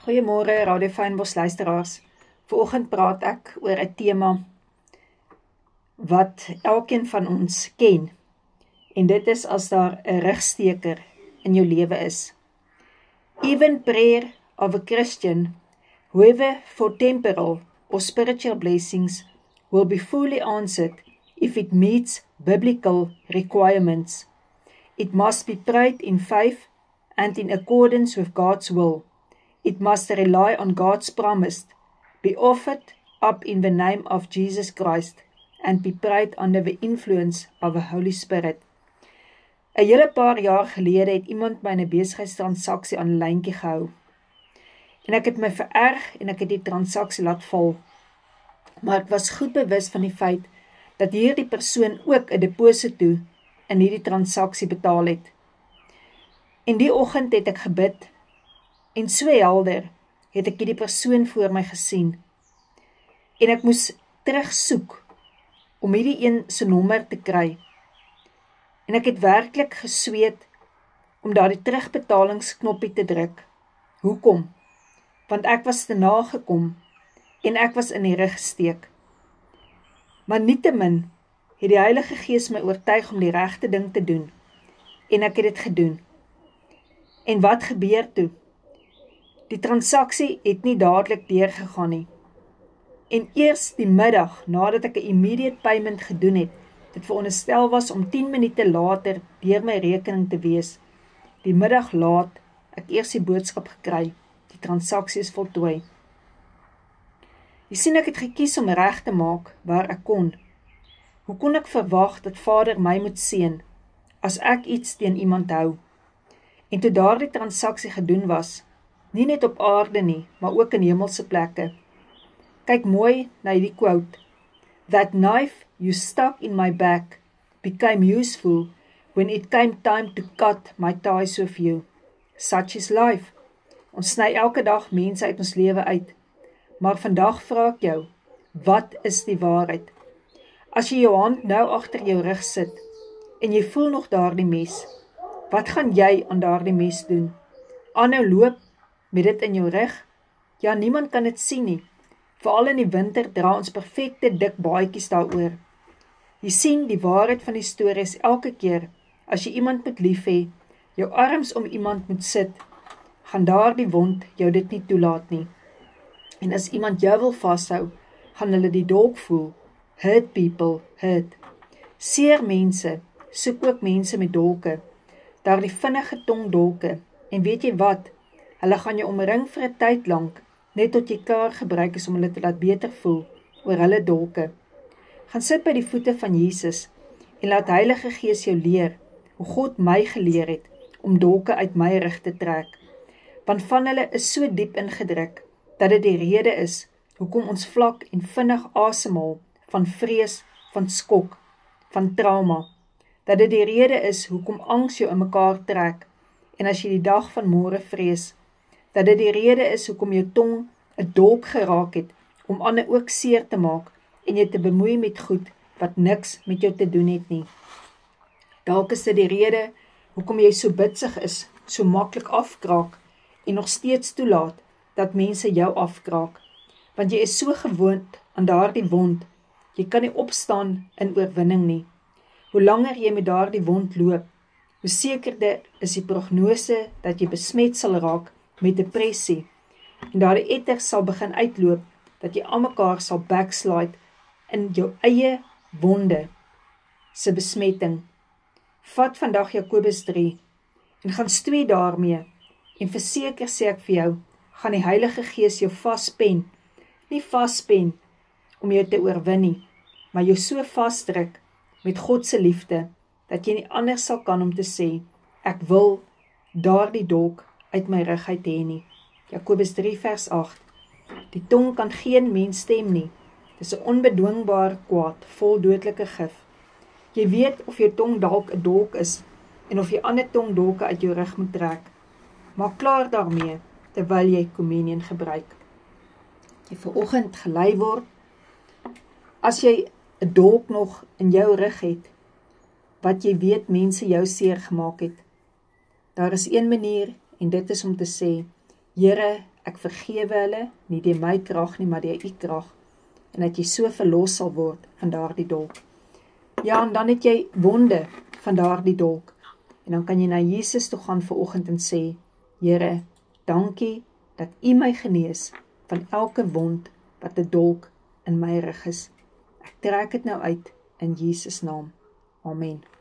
Goeiemôre Radio Fynbos luisteraars. Vanoggend praat ek oor 'n tema wat elkeen van ons ken. En dit is as daar 'n rigsteker in jou lewe is. Even prayer of a Christian, however for temporal or spiritual blessings, will be fully answered if it meets biblical requirements. It must be prayed in faith and in accordance with God's will. It must rely on God's promise, be offered up in the name of Jesus Christ, and be prayed under the influence of the Holy Spirit. 'n hele paar jaar gelede het iemand my 'n besigheidstransaksie aan 'n lyntjie gehou. En ek het my vererg en ek het die transaksie laat val. Maar ek was goed bewus van die feit dat hierdie persoon ook 'n deposito in hierdie transaksie betaal het. En die oggend het ek gebid, en so helder het ek die persoon voor my gesien. En ek moes terugsoek om hierdie een se nommer te kry. En ek het werklik gesweet om daardie terugbetalingsknoppie te druk. Hoekom? Want ek was te nagekom en ek was in die rig gesteek. Maar nietemin het die Heilige Gees my oortuig om die regte ding te doen. En ek het dit gedoen. En wat gebeur toe? Die transaksie het nie dadelik deurgegaan nie. En eers die middag, nadat ek 'n immediate payment gedoen het, dit veronderstel was om 10 minute later deur my rekening te wees, die middag laat ek eers die boodskap gekry, die transaksie is voltooi. Jy sien, ek het gekies om reg te maak waar ek kon. Hoe kon ek verwag dat Vader my moet seën, as ek iets teen iemand hou? En toe daardie transaksie gedoen was, nie net op aarde nie, maar ook in hemelse plekke. Kyk mooi na hierdie quote. That knife you stuck in my back became useful when it came time to cut my ties with you. Such is life. Ons sny elke dag mense uit ons lewe uit. Maar vandag vra ek jou, wat is die waarheid? As jy jou hand nou agter jou rug sit, en jy voel nog daardie mes, wat gaan jy aan daardie mes doen? Aanhou loop met dit in jou rug? Ja, niemand kan dit sien nie. Veral in die winter dra ons perfekte dik baadjies daaroor. Jy sien, die waarheid van die storie is elke keer, as jy iemand moet lief hê, jou arms om iemand moet sit, gaan daardie wond jou dit nie toelaat nie. En as iemand jou wil vashou, gaan hulle die dolk voel. Hurt people, hurt. Seer mense, soek ook mense met dolke, daardie vinnige tongdolke, en weet jy wat? Hulle gaan jou omring vir 'n tyd lank, net tot jy klaar gebruik is om hulle te laat beter voel oor hulle dolke. Gaan sit by die voete van Jesus en laat Heilige Gees jou leer hoe God my geleer het om dolke uit my rug te trek. Want van hulle is so diep ingedruk dat dit die rede is hoekom ons vlak en vinnig asemhaal van vrees, van skok, van trauma. Dat dit die rede is hoekom angs jou in mekaar trek en as jy die dag van môre vrees. Dat dit die rede is hoekom jou tong 'n dolk geraak het om ander ook seer te maak en jy te bemoei met goed wat niks met jou te doen het nie. Dalk is dit die rede hoekom jy so bitsig is, so maklik afkraak en nog steeds toelaat dat mense jou afkraak, want jy is so gewoond aan daardie wond, jy kan nie opstaan in oorwinning nie. Hoe langer jy met daardie wond loop, hoe sekerder is die prognose dat jy besmet sal raak met depressie, en daardie etters sal begin uitloop, dat jy aan mekaar sal backslide in jou eie wonde se besmetting. Vat vandag Jakobus 3 en gaan stoei daarmee, en verseker sê ek vir jou, gaan die Heilige Gees jou vaspen, nie vaspen om jou te oorwin nie, maar jou so vasdruk met God se liefde, dat jy nie anders sal kan om te sê, ek wil daardie dolk uit my rug uit hê nie. Jakobus 3 vers 8. Die tong kan geen mens stem nie. Dis 'n onbedwingbare kwaad, vol dodelike gif. Jy weet of jou tong dalk 'n dolk is, en of jy ander tongdolke uit jou rug moet trek. Maak klaar daarmee, terwyl jy communion gebruik. Jy vanoggend gelei word, as jy 'n dolk nog in jou rug het, wat jy weet mense jou seer gemaak het. Daar is een manier, en dit is om te sê, Here, ek vergewe hulle, nie deur my krag nie, maar deur u krag, en dat jy so verlos sal word van daardie dolk. Ja, en dan het jy wonde van daardie dolk, en dan kan jy na Jesus toe gaan vanoggend en sê, Here, dankie dat u my genees van elke wond wat 'n dolk in my rug is. Ek trek dit nou uit in Jesus naam. Amen.